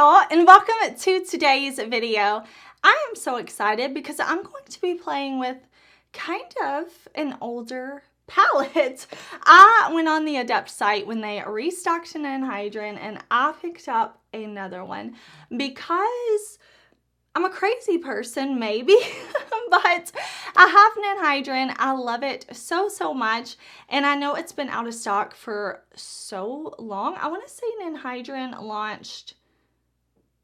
y'all, and welcome to today's video. I am so excited because I'm going to be playing with kind of an older palette. I went on the Adept site when they restocked an Ninhydrin and I picked up another one because I'm a crazy person, maybe, but I have Ninhydrin. I love it so much, and I know it's been out of stock for so long. I want to say Ninhydrin launched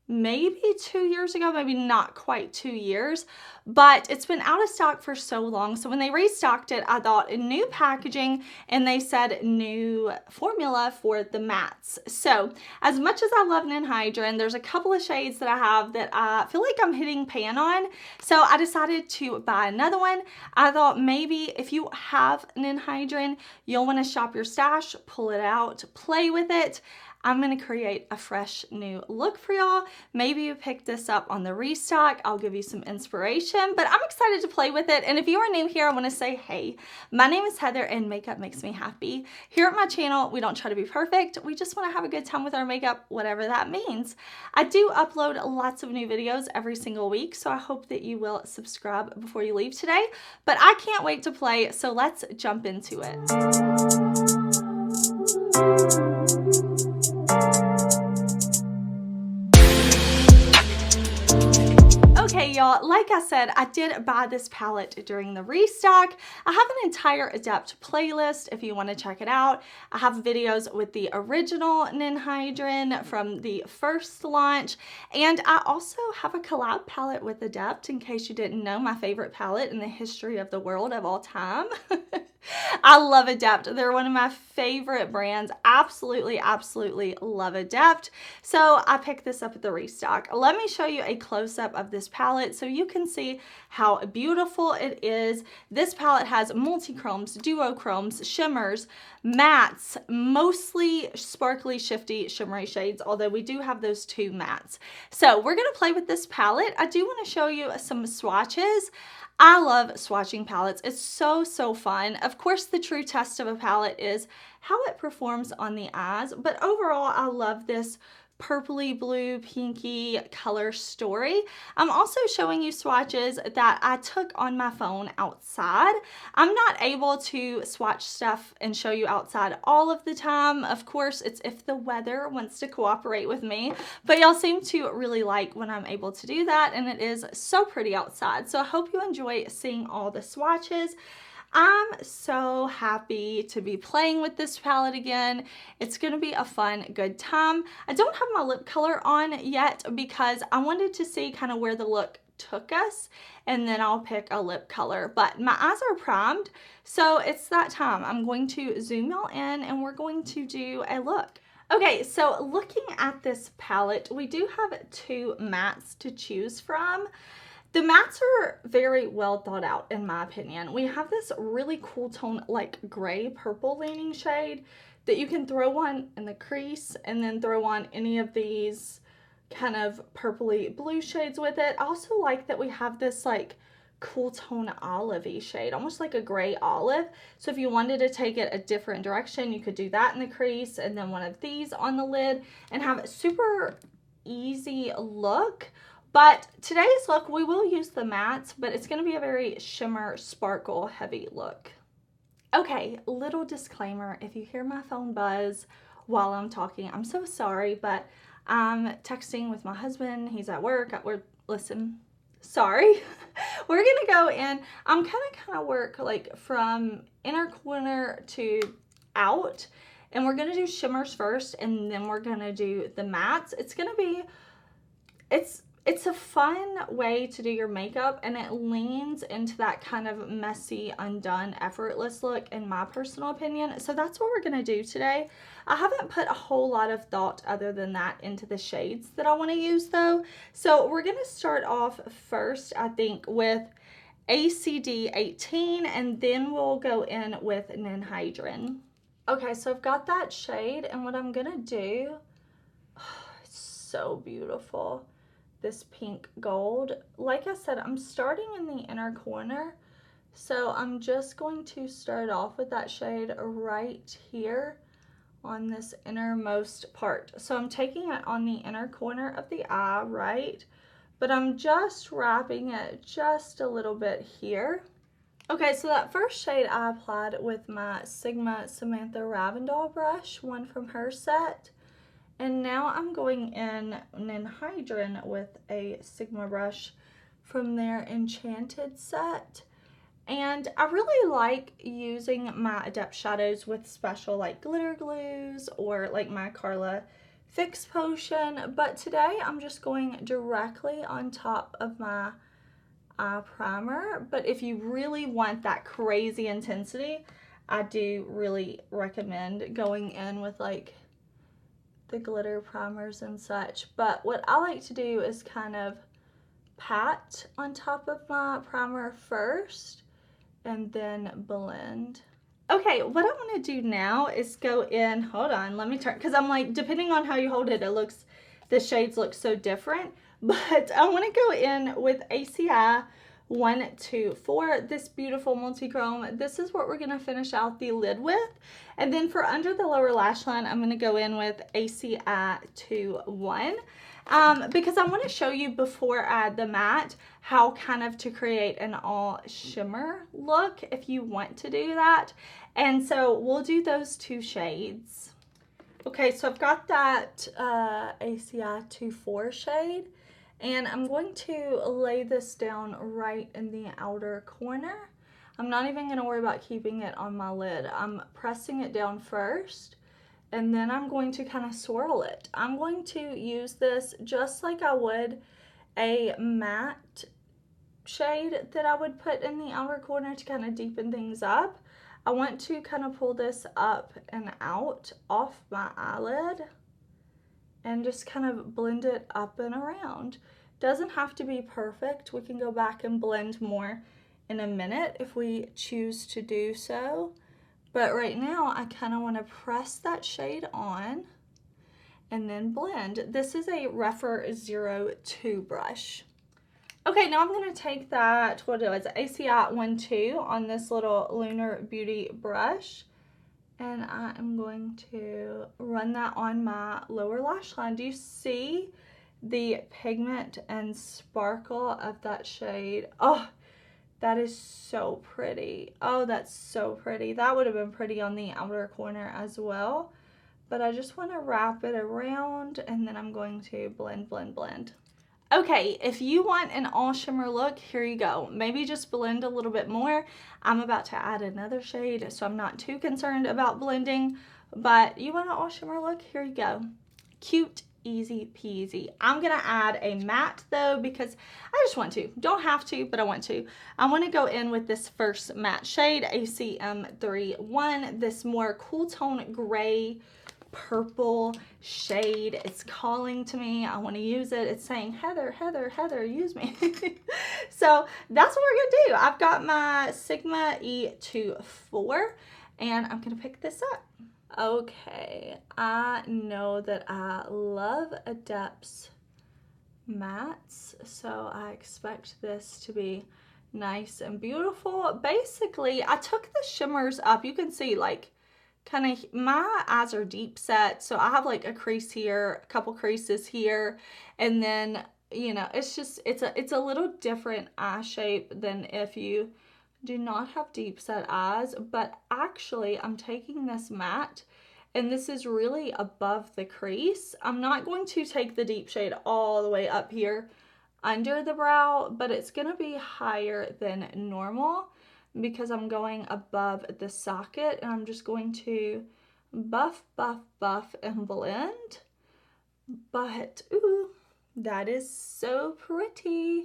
maybe 2 years ago, maybe not quite 2 years, but it's been out of stock for so long. So when they restocked it, I thought new packaging, and they said new formula for the mattes. So as much as I love Ninhydrin, there's a couple of shades that I have that I feel like I'm hitting pan on. So I decided to buy another one. I thought maybe if you have Ninhydrin, you'll want to shop your stash, pull it out, play with it. I'm going to create a fresh new look for y'all. Maybe you picked this up on the restock. I'll give you some inspiration, but I'm excited to play with it. And if you are new here, I want to say, hey, my name is Heather and makeup makes me happy. Here at my channel, we don't try to be perfect. We just want to have a good time with our makeup, whatever that means. I do upload lots of new videos every single week, so I hope that you will subscribe before you leave today. But I can't wait to play, so let's jump into it. Okay, y'all, like I said, I did buy this palette during the restock. I have an entire Adept playlist if you want to check it out. I have videos with the original Ninhydrin from the first launch, and I also have a collab palette with Adept, in case you didn't know, my favorite palette in the history of the world of all time. I love Adept. They're one of my favorite brands. Absolutely love Adept. So I picked this up at the restock. Let me show you a close-up of this palette so you can see how beautiful it is. This palette has multi-chromes, duochromes, shimmers, mattes, mostly sparkly, shifty, shimmery shades, although we do have those two mattes. So we're going to play with this palette. I do want to show you some swatches. I love swatching palettes. It's so fun. Of course, the true test of a palette is how it performs on the eyes, but overall, I love this purpley blue pinky color story. I'm also showing you swatches that I took on my phone outside. I'm not able to swatch stuff and show you outside all of the time. Of course, it's if the weather wants to cooperate with me, but y'all seem to really like when I'm able to do that, and it is so pretty outside. So I hope you enjoy seeing all the swatches. I'm so happy to be playing with this palette again. It's going to be a fun, good time. I don't have my lip color on yet because I wanted to see kind of where the look took us, and then I'll pick a lip color. But my eyes are primed, so it's that time. I'm going to zoom y'all in and we're going to do a look. Okay, so looking at this palette, we do have two mattes to choose from. The mattes are very well thought out, in my opinion. We have this really cool tone, like gray purple leaning shade that you can throw on in the crease and then throw on any of these kind of purpley blue shades with it. I also like that we have this like cool tone olivey shade, almost like a gray olive. So if you wanted to take it a different direction, you could do that in the crease and then one of these on the lid and have a super easy look. But today's look, we will use the mattes, but it's going to be a very shimmer, sparkle, heavy look. Okay, little disclaimer. If you hear my phone buzz while I'm talking, I'm so sorry, but I'm texting with my husband. He's at work. Listen, sorry. We're going to go in. I'm kind of work like from inner corner to out, and we're going to do shimmers first, and then we're going to do the mattes. It's going to be, it's a fun way to do your makeup, and it leans into that kind of messy, undone, effortless look, in my personal opinion. So that's what we're going to do today. I haven't put a whole lot of thought other than that into the shades that I want to use though. So we're going to start off first, I think, with ACD 18, and then we'll go in with Ninhydrin. Okay, so I've got that shade, and what I'm going to do, it's so beautiful. This pink gold. Like I said, I'm starting in the inner corner, so I'm just going to start off with that shade right here on this innermost part. So I'm taking it on the inner corner of the eye, right? But I'm just wrapping it just a little bit here. Okay, so that first shade I applied with my Sigma Samantha Ravindell brush, one from her set. And now I'm going in Ninhydrin with a Sigma brush from their Enchanted set. And I really like using my Adept shadows with special like glitter glues or like my Carla Fix Potion. But today I'm just going directly on top of my eye primer. But if you really want that crazy intensity, I do really recommend going in with like the glitter primers and such. But what I like to do is kind of pat on top of my primer first and then blend. Okay, what I want to do now is go in, hold on, let me turn, because I'm like, depending on how you hold it, the shades look so different. But I want to go in with ACI 124, this beautiful multi-chrome. This is what we're going to finish out the lid with. And then for under the lower lash line, I'm going to go in with ACI 21. Because I want to show you before I add the matte how kind of to create an all shimmer look if you want to do that. And so we'll do those two shades. Okay, so I've got that ACI 24 shade. And I'm going to lay this down right in the outer corner. I'm not even going to worry about keeping it on my lid. I'm pressing it down first, and then I'm going to kind of swirl it. I'm going to use this just like I would a matte shade that I would put in the outer corner to kind of deepen things up. I want to kind of pull this up and out off my eyelid and just kind of blend it up and around. Doesn't have to be perfect. We can go back and blend more in a minute if we choose to do so. But right now, I kind of want to press that shade on and then blend. This is a Refer 02 brush. Okay, now I'm going to take that, what it was, ACI 12 on this little Lunar Beauty brush. And I am going to run that on my lower lash line. Do you see the pigment and sparkle of that shade? Oh, that is so pretty. Oh, that's so pretty. That would have been pretty on the outer corner as well. But I just want to wrap it around, and then I'm going to blend, blend, blend. Okay, if you want an all shimmer look, here you go. Maybe just blend a little bit more. I'm about to add another shade, so I'm not too concerned about blending. But you want an all shimmer look? Here you go. Cute, easy peasy. I'm gonna add a matte though because I just want to. Don't have to, but I want to. I want to go in with this first matte shade, ACM 31, this more cool tone gray purple shade. It's calling to me. I want to use it. It's saying, Heather, Heather, Heather, use me. So that's what we're gonna do. I've got my Sigma E24 and I'm gonna pick this up. Okay, I know that I love Adept's mattes, so I expect this to be nice and beautiful. Basically, I took the shimmers up. You can see like kind of, my eyes are deep set, so I have like a crease here, a couple creases here, and then, you know, it's just, it's a little different eye shape than if you do not have deep set eyes. But actually I'm taking this matte and this is really above the crease. I'm not going to take the deep shade all the way up here under the brow, but it's gonna be higher than normal because I'm going above the socket, and I'm just going to buff, buff, buff and blend. But ooh, that is so pretty.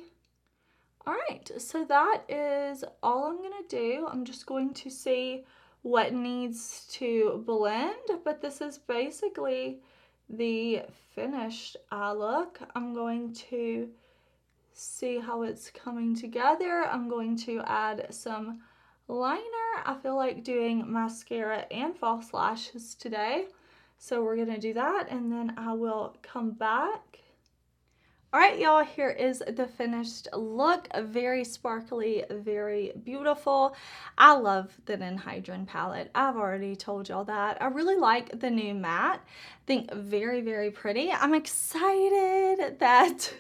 All right, so that is all I'm gonna do. I'm just going to see what needs to blend, but this is basically the finished eye look. I'm going to see how it's coming together. I'm going to add some liner. I feel like doing mascara and false lashes today, so we're gonna do that, and then I will come back. All right, y'all, here is the finished look. Very sparkly, very beautiful. I love the Ninhydrin palette. I've already told y'all that. I really like the new matte. I think very, very pretty. I'm excited that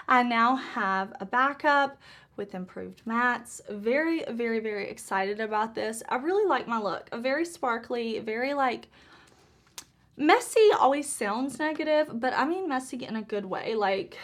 I now have a backup with improved mattes. Very, very, very excited about this. I really like my look. Very sparkly, very like, messy always sounds negative, but I mean messy in a good way. Like,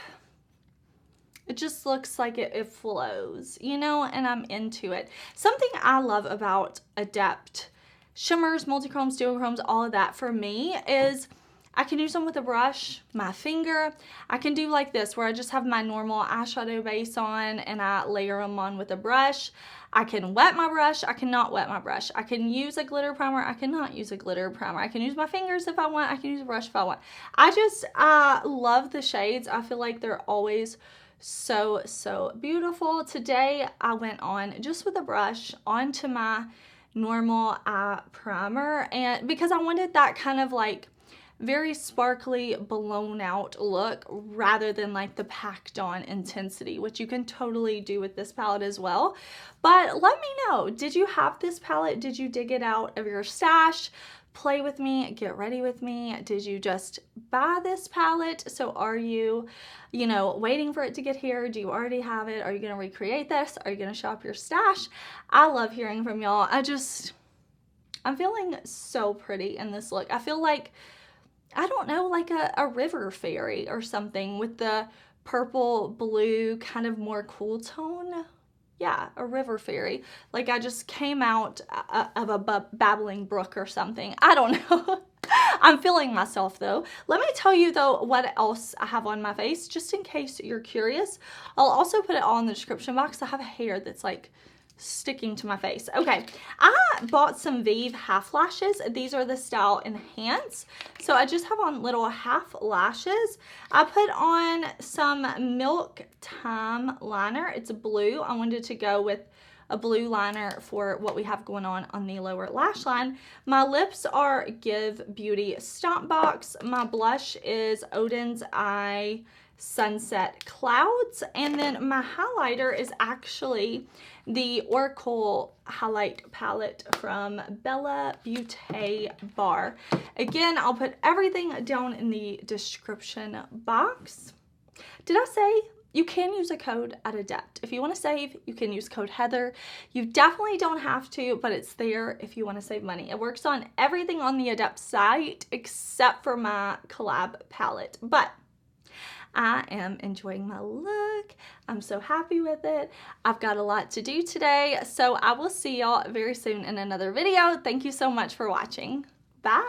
it just looks like it flows, you know, and I'm into it. Something I love about Adept shimmers, multi-chromes, duochromes, all of that for me is I can use them with a brush, my finger. I can do like this where I just have my normal eyeshadow base on and I layer them on with a brush. I can wet my brush, I cannot wet my brush. I can use a glitter primer, I cannot use a glitter primer. I can use my fingers if I want, I can use a brush if I want. I just love the shades. I feel like they're always so beautiful. Today I went on just with a brush onto my normal eye primer, and because I wanted that kind of like very sparkly, blown out look rather than like the packed on intensity, which you can totally do with this palette as well. But let me know, did you have this palette? Did you dig it out of your stash? Play with me, get ready with me. Did you just buy this palette? So are you, you know, waiting for it to get here? Do you already have it? Are you gonna recreate this? Are you gonna shop your stash? I love hearing from y'all. I'm feeling so pretty in this look. I feel like, I don't know, like a river fairy or something with the purple, blue, kind of more cool tone. Yeah, a river fairy. Like I just came out of a babbling brook or something. I don't know. I'm feeling myself though. Let me tell you though what else I have on my face, just in case you're curious. I'll also put it all in the description box. I have hair that's like sticking to my face. Okay, I bought some VIEVE half lashes. These are the style Enhance. So I just have on little half lashes. I put on some Milk Time liner. It's blue. I wanted to go with a blue liner for what we have going on the lower lash line. My lips are Give Beauty Stomp Box. My blush is ODEN'S Sunset Clouds, and then my highlighter is actually the Oracle highlight palette from Bella Beauté Bar. Again, I'll put everything down in the description box. Did I say you can use a code at Adept? If you want to save, you can use code Heather. You definitely don't have to, but it's there if you want to save money. It works on everything on the Adept site except for my collab palette. But I am enjoying my look. I'm so happy with it. I've got a lot to do today, so I will see y'all very soon in another video. Thank you so much for watching. Bye.